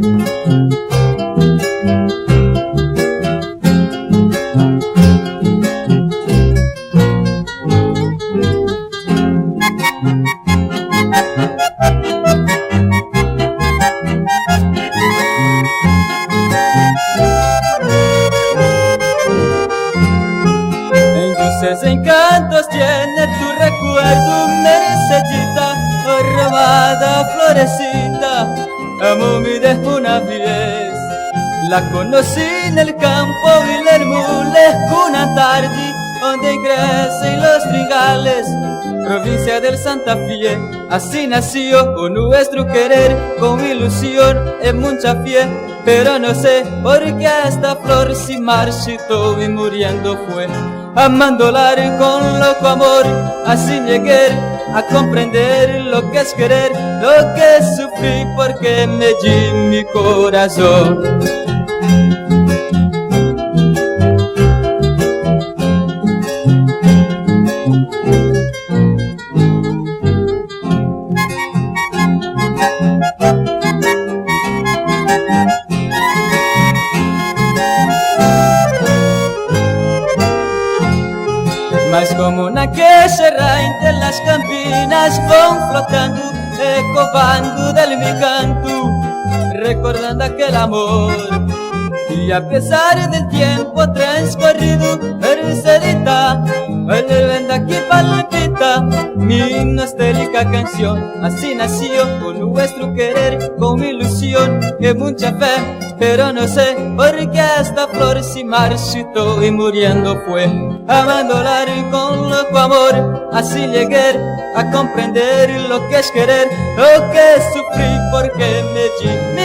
En dulces encantos tiene tu recuerdo, mercedita, robada florecita, amo mi de una vez. La conocí en el campo y la hermulé una tarde donde crecen los trigales, provincia del Santa Fe. Así nació con nuestro querer, con ilusión y mucha fe. Pero no sé por qué esta flor se marchitó y muriendo fue. Amándola con loco amor, así llegué a comprender lo que es querer, lo que sufrí porque me di mi corazón. Mas como una que se entre las campinas van flotando, ecovando del mi canto, recordando aquel amor. Y a pesar del tiempo transcorrido, Mercedita, vuelve que palpita mi nostálgica canción. Así nació con nuestro querer, con ilusión y mucha fe. Pero no sé por qué esta flor se marchitó y muriendo fue. Amándola con loco amor, así llegué a comprender lo que es querer, lo que sufrí porque me di